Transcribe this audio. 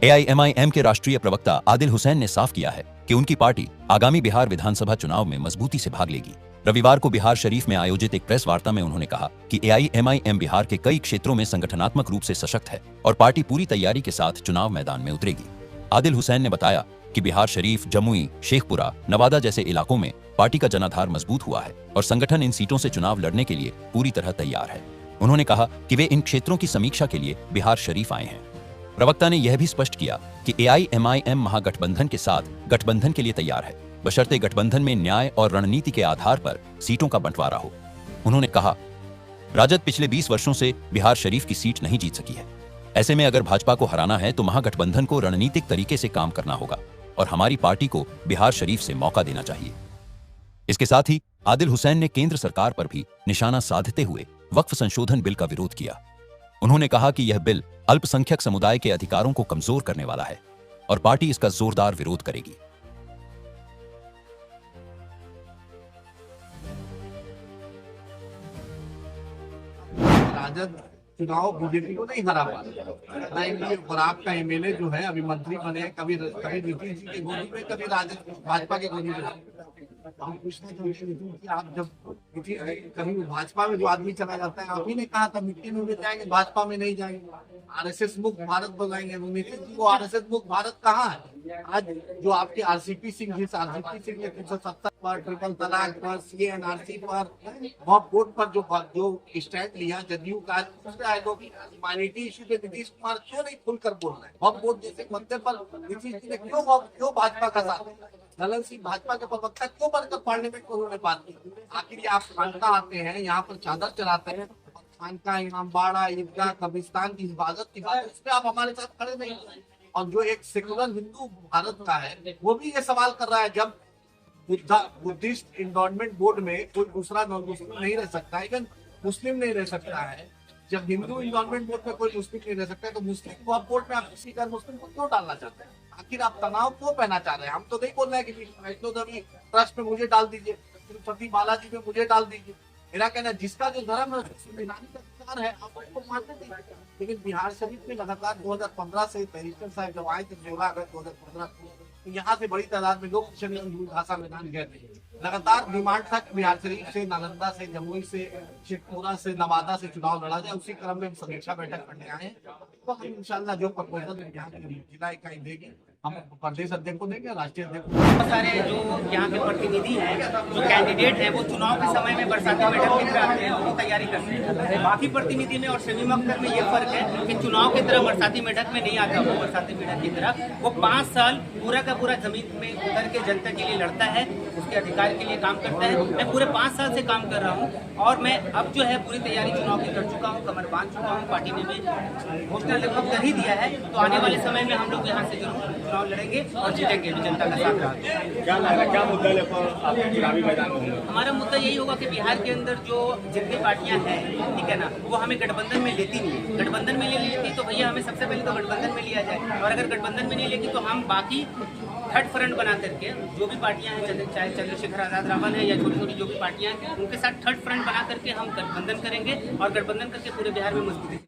AIMIM के राष्ट्रीय प्रवक्ता आदिल हुसैन ने साफ किया है कि उनकी पार्टी आगामी बिहार विधानसभा चुनाव में मजबूती से भाग लेगी। रविवार को बिहार शरीफ में आयोजित एक प्रेस वार्ता में उन्होंने कहा कि एआईएमआईएम बिहार के कई क्षेत्रों में संगठनात्मक रूप से सशक्त है और पार्टी पूरी तैयारी के साथ चुनाव मैदान में उतरेगी। आदिल हुसैन ने बताया कि बिहार शरीफ, जमुई, शेखपुरा, नवादा जैसे इलाकों में पार्टी का जनाधार मजबूत हुआ है और संगठन इन सीटों से चुनाव लड़ने के लिए पूरी तरह तैयार है। उन्होंने कहा कि वे इन क्षेत्रों की समीक्षा के लिए बिहार शरीफ आए हैं। प्रवक्ता ने यह भी स्पष्ट किया कि एआईएमआईएम महागठबंधन के साथ गठबंधन के लिए तैयार है, बशर्ते गठबंधन में न्याय और रणनीति के आधार पर सीटों का बंटवारा हो। उन्होंने कहा, राजद पिछले 20 वर्षों से बिहार शरीफ की सीट नहीं जीत सकी है। ऐसे में अगर भाजपा को हराना है तो महागठबंधन को रणनीतिक तरीके से काम करना होगा और हमारी पार्टी को बिहार शरीफ से मौका देना चाहिए। इसके साथ ही आदिल हुसैन ने केंद्र सरकार पर भी निशाना साधते हुए वक्फ संशोधन बिल का विरोध किया। उन्होंने कहा कि यह बिल अल्पसंख्यक समुदाय के अधिकारों को कमजोर करने वाला है और पार्टी इसका जोरदार विरोध करेगी। राजद चुनाव बीजेपी को नहीं हरा पा रहा और आपका एमएलए जो है अभी मंत्री बने, कभी नीतीश जी के गोदी में, कभी राजद भाजपा के गोदी में। हम पूछना चाहते हैं कि आप जब कभी भाजपा में जो आदमी चला जाता है, आप ही ने कहा था मिट्टी में भी जाएंगे, भाजपा में नहीं जाएंगे, आरएसएस मुक्त भारत बनाएंगे। नीतीश जी को आरएसएस मुक्त भारत कहाँ है? आज जो आपके आरसीपी सिंह ने 370 पर, ट्रिपल तलाक पर, सीएनआरसी पर, वॉक बोर्ड पर जो स्टैंड लिया जदयू का, दूसरे आयोगों की ह्यूमैनिटी इश्यू पे नीतीश कुमार क्यों नहीं खुलकर बोल रहे हैं? वॉक बोर्ड जैसे मुद्दे पर नीतीश जी ने क्यों भाजपा का साथ दिया? ललन सिंह भाजपा के प्रवक्ता क्यों बनकर पार्लियामेंट में उन्होंने बात की? आखिर आप खानका आते हैं, यहाँ पर चादर चढ़ाते हैं, खानका, इमामबाड़ा, ईदगाह, कब्रिस्तान की इबादत की बात, उसमें आप हमारे साथ खड़े नहीं। और जो एक सेकुलर हिंदू भारत का है वो भी ये सवाल कर रहा है, जब बुद्धिस्ट एनवायरनमेंट बोर्ड में कोई दूसरा नॉन मुस्लिम नहीं रह सकता है, इवन मुस्लिम नहीं रह सकता है, जब हिंदू एनवायरनमेंट बोर्ड में कोई मुस्लिम नहीं रह सकता है, तो मुस्लिम वॉक बोर्ड में आप किसी का मुस्लिम को क्यों डालना चाहते हैं? आखिर आप तनाव क्यों पहना चाह रहे हैं? हम तो नहीं बोल रहे हैं कि वैष्णो देवी ट्रस्ट में मुझे डाल दीजिए, तिरुपति बालाजी में मुझे डाल दीजिए। मेरा कहना है जिसका जो धर्म है संविधानिक अधिकार है, आप उसको मानने दीजिए। लेकिन बिहार शरीफ में लगातार 2015 से बैरिस्टर साहब जब आए थे 16 अगस्त 2015 को, यहाँ से बड़ी तादाद में लोग किशनगंज भाषा मैदान गए थे। लगातार डिमांड था कि बिहार शरीफ से, नालंदा से, जमुई से, शेखपुरा से, नवादा से चुनाव लड़ा जाए। उसी क्रम में हम समीक्षा बैठक करने आए हैं। तो हम इंशाल्लाह जो प्रपोजल यहाँ की जिला इकाई देगी, हम प्रदेश अध्यक्ष को देंगे, राष्ट्रीय अध्यक्ष को। बहुत सारे जो यहाँ के प्रतिनिधि हैं, जो कैंडिडेट हैं, वो चुनाव के समय में बरसाती बैठक में आते हैं और तैयारी करते हैं। बाकी प्रतिनिधि में और शमीम अख्तर में ये फर्क है कि चुनाव की तरह बरसाती बैठक में नहीं आता। वो बरसाती बैठक की तरह वो 5 साल पूरा का पूरा जमीन में उतर के जनता के लिए लड़ता है, उसके अधिकार के लिए काम करता है। मैं पूरे 5 साल से काम कर रहा हूँ और मैं अब जो है पूरी तैयारी चुनाव की कर चुका हूँ, कमर बांध चुका हूँ। पार्टी ने भी घोषणा लगभग कर ही दिया है, तो आने वाले समय में हम लोग यहाँ से जरूर चुनाव लड़ेंगे और जीतेंगे भी, जनता का साथ रहा। क्या लग रहा है, क्या मुद्दा लेकर आप चुनावी मैदान में होंगे? हमारा मुद्दा यही होगा कि बिहार के अंदर जो जितनी पार्टियां हैं, ठीक है ना, वो हमें गठबंधन में लेती नहीं है। गठबंधन में ले लेती तो भैया हमें सबसे पहले तो गठबंधन में लिया जाए, और अगर गठबंधन में नहीं लेगी तो हम बाकी थर्ड फ्रंट बना करके जो भी पार्टियां हैं, चाहे चंद्रशेखर आजाद रावल है या छोटी छोटी जो भी पार्टियां हैं, उनके साथ थर्ड फ्रंट बना करके हम गठबंधन करेंगे और गठबंधन करके पूरे बिहार में मजबूती